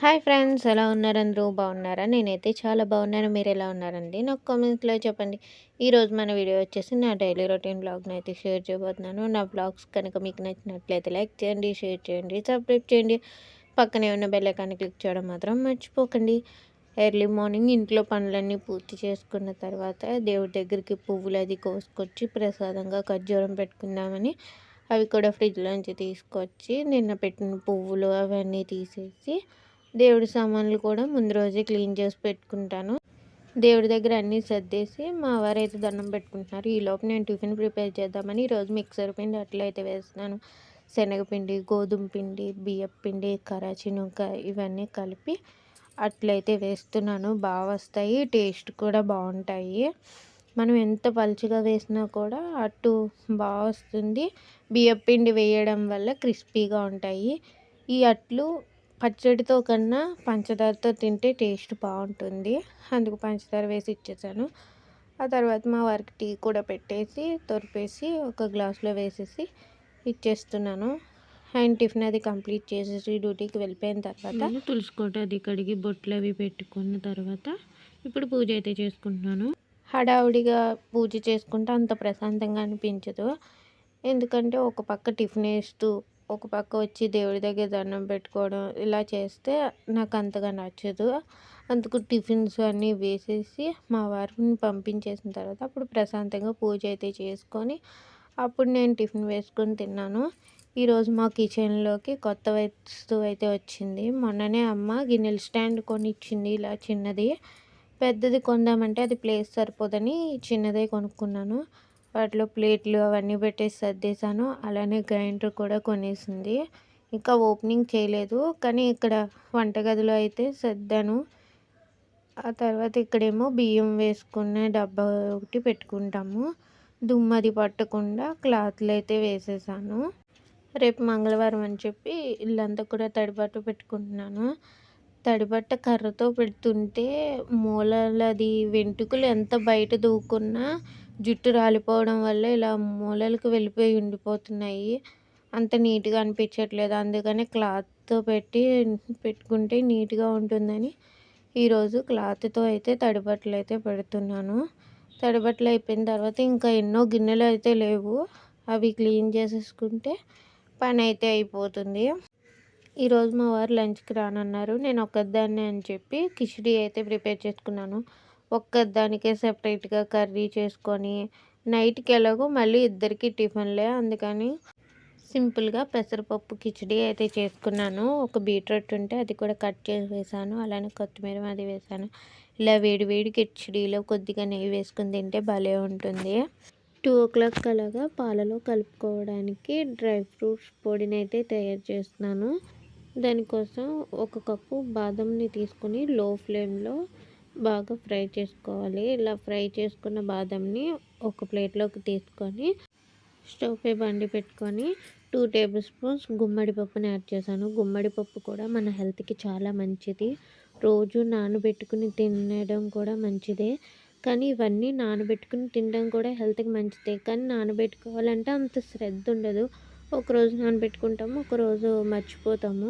Hi friends, ఎలా ఉన్నారు? అందరూ బాగున్నారా? నేనైతే చాలా బాగున్నాను. మీరు ఎలా ఉన్నారండి? నాకు కామెంట్స్లో చెప్పండి. ఈరోజు మన వీడియో వచ్చేసి నా డైలీ రొటీన్ బ్లాగ్ని అయితే షేర్ చేయబోతున్నాను. నా బ్లాగ్స్ కనుక మీకు నచ్చినట్లయితే లైక్ చేయండి, షేర్ చేయండి, సబ్స్క్రైబ్ చేయండి. పక్కనే ఉన్న బెల్ ఐకాన్ని క్లిక్ చేయడం మాత్రం మర్చిపోకండి. ఎర్లీ మార్నింగ్ ఇంట్లో పనులన్నీ పూర్తి చేసుకున్న తర్వాత దేవుడి దగ్గరికి పువ్వులు అది కోసుకొచ్చి ప్రసాదంగా ఖర్జూరం పెట్టుకుందామని అవి కూడా ఫ్రిడ్జ్లోంచి తీసుకొచ్చి నిన్న పెట్టిన పువ్వులు అవన్నీ తీసేసి దేవుడి సామాన్లు కూడా ముందు రోజే క్లీన్ చేసి పెట్టుకుంటాను. దేవుడి దగ్గర అన్నీ సర్దేసి మా వారైతే దండం పెట్టుకుంటున్నారు. ఈలోపు నేను టిఫిన్ ప్రిపేర్ చేద్దామని ఈరోజు మిక్సర్ పిండి అట్లయితే వేస్తున్నాను. శనగపిండి, గోధుమ పిండి, బియ్యం పిండి, కరాచీ నూక ఇవన్నీ కలిపి అట్లయితే వేస్తున్నాను. బాగా వస్తాయి, టేస్ట్ కూడా బాగుంటాయి. మనం ఎంత పలుచగా వేసినా కూడా అట్టు బాగా వస్తుంది. బియ్యం పిండి వేయడం వల్ల క్రిస్పీగా ఉంటాయి. ఈ అట్లు పచ్చడితో కన్నా పంచదారతో తింటే టేస్ట్ బాగుంటుంది. అందుకు పంచదార వేసి ఇచ్చేసాను. ఆ తర్వాత మా వారికి టీ కూడా పెట్టేసి తొరిపేసి ఒక గ్లాస్లో వేసేసి ఇచ్చేస్తున్నాను. ఆయన టిఫిన్ అది కంప్లీట్ చేసేసి డ్యూటీకి వెళ్ళిపోయిన తర్వాత తులుసుకోట అది కడిగి బొట్లు అవి పెట్టుకున్న తర్వాత ఇప్పుడు పూజ అయితే చేసుకుంటున్నాను. హడావుడిగా పూజ చేసుకుంటే అంత ప్రశాంతంగా అనిపించదు. ఎందుకంటే ఒక పక్క టిఫిన్ వేస్తూ ఒక పక్క వచ్చి దేవుడి దగ్గర దండం పెట్టుకోవడం ఇలా చేస్తే నాకు అంతగా నచ్చదు. అందుకు టిఫిన్స్ అన్నీ వేసేసి మా వారిని పంపించేసిన తర్వాత అప్పుడు ప్రశాంతంగా పూజ అయితే చేసుకొని అప్పుడు నేను టిఫిన్ వేసుకొని తిన్నాను. ఈరోజు మా కిచెన్లోకి కొత్త వస్తువు అయితే వచ్చింది. మొన్ననే అమ్మ గిన్నెల స్టాండ్ కొని ఇచ్చింది, ఇలా చిన్నది. పెద్దది కొందామంటే అది ప్లేస్ సరిపోదని చిన్నదే కొనుక్కున్నాను. వాటిలో ప్లేట్లు అవన్నీ పెట్టేసి సర్దేశాను. అలానే గ్రైండర్ కూడా కొనేసింది. ఇంకా ఓపెనింగ్ చేయలేదు, కానీ ఇక్కడ వంటగదిలో అయితే సర్దాను. ఆ తర్వాత ఇక్కడేమో బియ్యం వేసుకున్న డబ్బా ఒకటి పెట్టుకుంటాము. దుమ్మది పట్టకుండా క్లాత్లు అయితే వేసేసాను. రేపు మంగళవారం అని చెప్పి ఇల్లంతా కూడా తడిబట్ట పెట్టుకుంటున్నాను. తడిబట్ట కర్రతో పెడుతుంటే మూలలది వెంట్రుకలు ఎంత బయట దూకున్నా జుట్టు రాలిపోవడం వల్ల ఇలా మూలలకు వెళ్ళిపోయి ఉండిపోతున్నాయి. అంత నీట్గా అనిపించట్లేదు. అందుకని క్లాత్తో పెట్టుకుంటే నీట్గా ఉంటుందని ఈరోజు క్లాత్తో అయితే తడిబట్టలు అయితే పెడుతున్నాను. తడిబట్టలు అయిపోయిన తర్వాత ఇంకా ఎన్నో గిన్నెలు అయితే లేవు, అవి క్లీన్ చేసేసుకుంటే పని అయితే అయిపోతుంది. ఈరోజు మా వారు లంచ్కి రానన్నారు. నేను ఒక్కదాన్నే అని చెప్పి కిచిడి అయితే ప్రిపేర్ చేసుకున్నాను. ఒక్కదానికే సెపరేట్గా కర్రీ చేసుకొని నైట్కి ఎలాగో మళ్ళీ ఇద్దరికి టిఫిన్లే, అందుకని సింపుల్గా పెసరపప్పు కిచిడి అయితే చేసుకున్నాను. ఒక బీట్రూట్ ఉంటే అది కూడా కట్ చేసి వేసాను. అలానే కొత్తిమీర అది వేసాను. ఇలా వేడి వేడి కిచిడీలో కొద్దిగా నెయ్యి వేసుకుని తింటే భలే ఉంటుంది. 2 o'clock అలాగా పాలలో కలుపుకోవడానికి డ్రై ఫ్రూట్స్ పొడిని అయితే తయారు చేస్తున్నాను. దానికోసం 1 కప్పు బాదంని తీసుకుని లో ఫ్లేమ్లో బాగా ఫ్రై చేసుకోవాలి. ఇలా ఫ్రై చేసుకున్న బాదంని ఒక ప్లేట్లోకి తీసుకొని స్టవ్ పై బండి పెట్టుకొని 2 టేబుల్ స్పూన్స్ గుమ్మడి పప్పుని యాడ్ చేశాను. గుమ్మడి పప్పు కూడా మన హెల్త్కి చాలా మంచిది. రోజు నానబెట్టుకుని తినడం కూడా మంచిదే. కానీ ఇవన్నీ నానబెట్టుకుని తినడం కూడా హెల్త్కి మంచిదే. కానీ నానబెట్టుకోవాలంటే అంత శ్రద్ధ ఉండదు. ఒకరోజు నానబెట్టుకుంటాము, ఒకరోజు మర్చిపోతాము.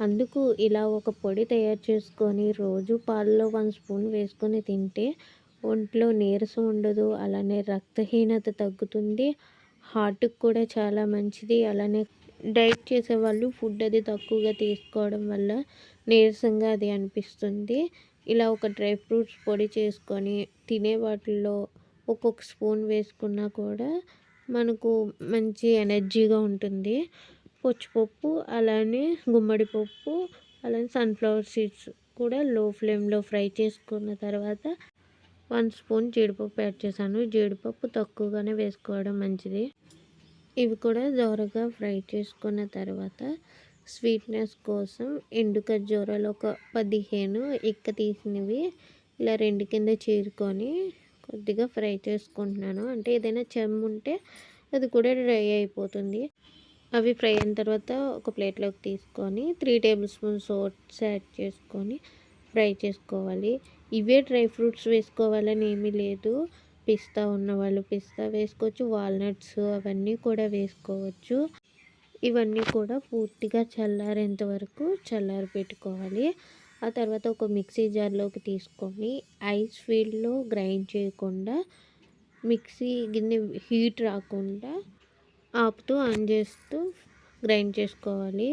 అందుకు ఇలా ఒక పొడి తయారు చేసుకొని రోజు పాలలో 1 స్పూన్ వేసుకొని తింటే ఒంట్లో నీరసం ఉండదు. అలానే రక్తహీనత తగ్గుతుంది. హార్ట్కి కూడా చాలా మంచిది. అలానే డైట్ చేసేవాళ్ళు ఫుడ్ అది తక్కువగా తీసుకోవడం వల్ల నీరసంగా అది అనిపిస్తుంది. ఇలా ఒక డ్రై ఫ్రూట్స్ పొడి చేసుకొని తినే వాటిల్లో ఒక్కొక్క స్పూన్ వేసుకున్నా కూడా మనకు మంచి ఎనర్జీగా ఉంటుంది. పొచ్చుపప్పు, అలానే గుమ్మడి పప్పు, అలానే సన్ఫ్లవర్ సీడ్స్ కూడా లో ఫ్లేమ్లో ఫ్రై చేసుకున్న తర్వాత 1 స్పూన్ జీడిపప్పు యాడ్ చేశాను. జీడిపప్పు తక్కువగానే వేసుకోవడం మంచిది. ఇవి కూడా దోరగా ఫ్రై చేసుకున్న తర్వాత స్వీట్నెస్ కోసం ఎండు ఖర్జూరాలు ఒక 15 తీసినవి ఇలా 2 కింద చీరుకొని కొద్దిగా ఫ్రై చేసుకుంటున్నాను. అంటే ఏదైనా చెమ్ము ఉంటే అది కూడా డ్రై అయిపోతుంది. అవి ఫ్రై అయిన తర్వాత ఒక ప్లేట్లోకి తీసుకొని 3 టేబుల్ స్పూన్స్ ఓట్స్ యాడ్ చేసుకొని ఫ్రై చేసుకోవాలి. ఇవే డ్రై ఫ్రూట్స్ వేసుకోవాలని ఏమీ లేదు. పిస్తా ఉన్నవాళ్ళు పిస్తా వేసుకోవచ్చు, వాల్నట్స్ అవన్నీ కూడా వేసుకోవచ్చు. ఇవన్నీ కూడా పూర్తిగా చల్లారేంత వరకు పెట్టుకోవాలి. ఆ తర్వాత ఒక మిక్సీ జార్లోకి తీసుకొని ఐస్ ఫీల్డ్లో గ్రైండ్ చేయకుండా, మిక్సీ గిన్నె హీట్ రాకుండా ఆపుతూ ఆన్ చేస్తూ గ్రైండ్ చేసుకోవాలి.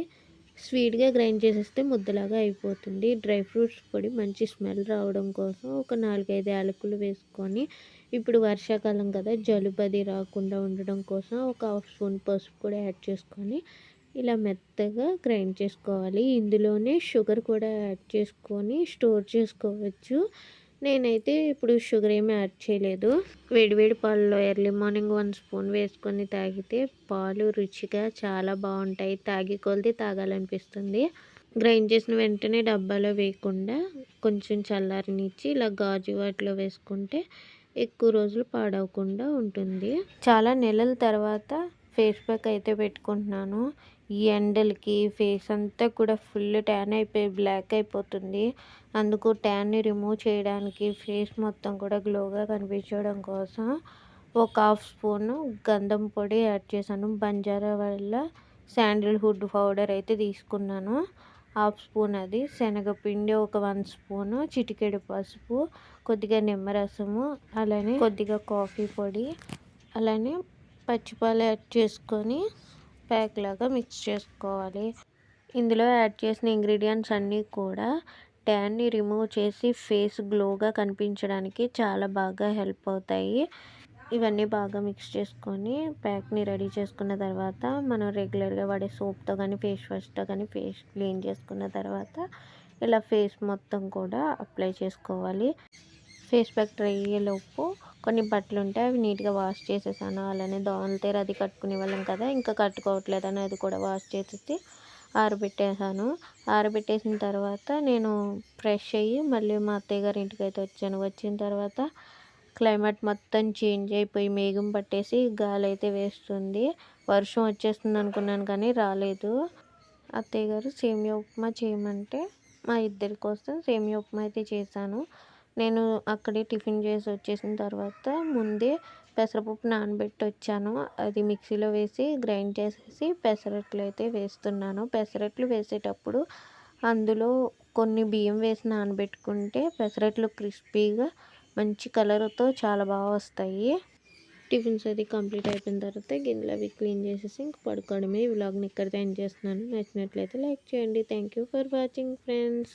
స్వీట్గా గ్రైండ్ చేసేస్తే ముద్దలాగా అయిపోతుంది. డ్రై ఫ్రూట్స్ పొడి మంచి స్మెల్ రావడం కోసం ఒక 4-5 యాలకులు వేసుకొని, ఇప్పుడు వర్షాకాలం కదా, జలుబు అది రాకుండా ఉండడం కోసం ఒక హాఫ్ స్పూన్ పసుపు కూడా యాడ్ చేసుకొని ఇలా మెత్తగా గ్రైండ్ చేసుకోవాలి. ఇందులోనే షుగర్ కూడా యాడ్ చేసుకొని స్టోర్ చేసుకోవచ్చు. నేనైతే ఇప్పుడు షుగర్ ఏమీ యాడ్ చేయలేదు. వేడివేడి పాలలో ఎర్లీ మార్నింగ్ 1 స్పూన్ వేసుకొని తాగితే పాలు రుచిగా చాలా బాగుంటాయి. తాగి కొలిది తాగాలనిపిస్తుంది. గ్రైండ్ చేసిన వెంటనే డబ్బాలో వేయకుండా కొంచెం చల్లారనిచ్చి ఇలా గాజు వాటిలో వేసుకుంటే ఎక్కువ రోజులు పాడవకుండా ఉంటుంది. చాలా నెలల తర్వాత ఫేస్ ప్యాక్ అయితే పెట్టుకుంటున్నాను. ఈ ఎండలకి ఫేస్ అంతా కూడా ఫుల్ ట్యాన్ అయిపోయి బ్లాక్ అయిపోతుంది. అందుకు ట్యాన్ని రిమూవ్ చేయడానికి, ఫేస్ మొత్తం కూడా గ్లోగా కనిపించడం కోసం ఒక హాఫ్ స్పూను గంధం పొడి యాడ్ చేశాను. బంజారా వల్ల శాండిల్వుడ్ పౌడర్ అయితే తీసుకున్నాను, హాఫ్ స్పూన్. అది శనగపిండి ఒక 1 స్పూను, చిటికెడు పసుపు, కొద్దిగా నిమ్మరసము, అలానే కొద్దిగా కాఫీ పొడి, అలానే పచ్చిపాలు యాడ్ చేసుకొని ప్యాక్ లాగా మిక్స్ చేసుకోవాలి. ఇందులో యాడ్ చేసిన ఇంగ్రీడియంట్స్ అన్నీ కూడా ట్యాన్ని రిమూవ్ చేసి ఫేస్ గ్లోగా కనిపించడానికి చాలా బాగా హెల్ప్ అవుతాయి. ఇవన్నీ బాగా మిక్స్ చేసుకొని ప్యాక్ని రెడీ చేసుకున్న తర్వాత మనం రెగ్యులర్గా వాడే సోప్తో కానీ ఫేస్ వాష్తో కానీ ఫేస్ క్లీన్ చేసుకున్న తర్వాత ఇలా ఫేస్ మొత్తం కూడా అప్లై చేసుకోవాలి. ఫేస్ ప్యాక్ డ్రై అయ్యేలోపు కొన్ని బట్టలు ఉంటే అవి నీట్గా వాష్ చేసేసాను. అలానే దోమలతేర అది కట్టుకునే వాళ్ళం కదా, ఇంకా కట్టుకోవట్లేదని అది కూడా వాష్ చేసేసి ఆరబెట్టేసాను. ఆరబెట్టేసిన తర్వాత నేను ఫ్రెష్ అయ్యి మళ్ళీ మా అత్తయ్య గారి ఇంటికి అయితే వచ్చాను. వచ్చిన తర్వాత క్లైమేట్ మొత్తం చేంజ్ అయిపోయి మేఘం పట్టేసి గాలి అయితే వేస్తుంది. వర్షం వచ్చేస్తుంది అనుకున్నాను కానీ రాలేదు. అత్తయ్య గారు సేమియా ఉప్మా చేయమంటే మా ఇద్దరి కోసం సేమియా ఉప్మా అయితే చేశాను. నేను అక్కడే టిఫిన్ చేసి వచ్చేసిన తర్వాత ముందే పెసరపప్పు నానబెట్టి వచ్చాను. అది మిక్సీలో వేసి గ్రైండ్ చేసేసి పెసరట్లు అయితే వేస్తున్నాను. పెసరట్లు వేసేటప్పుడు అందులో కొన్ని బియ్యం వేసి నానబెట్టుకుంటే పెసరట్లు క్రిస్పీగా మంచి కలర్తో చాలా బాగా వస్తాయి. టిఫిన్స్ అది కంప్లీట్ అయిపోయిన తర్వాత గిన్నెలు అవి క్లీన్ చేసేసి ఇంక పడుకోవడమే. ఈ వ్లాగ్ని ఇక్కడితో ఎండ్ చేస్తున్నాను. నచ్చినట్లయితే లైక్ చేయండి. Thank you for watching friends.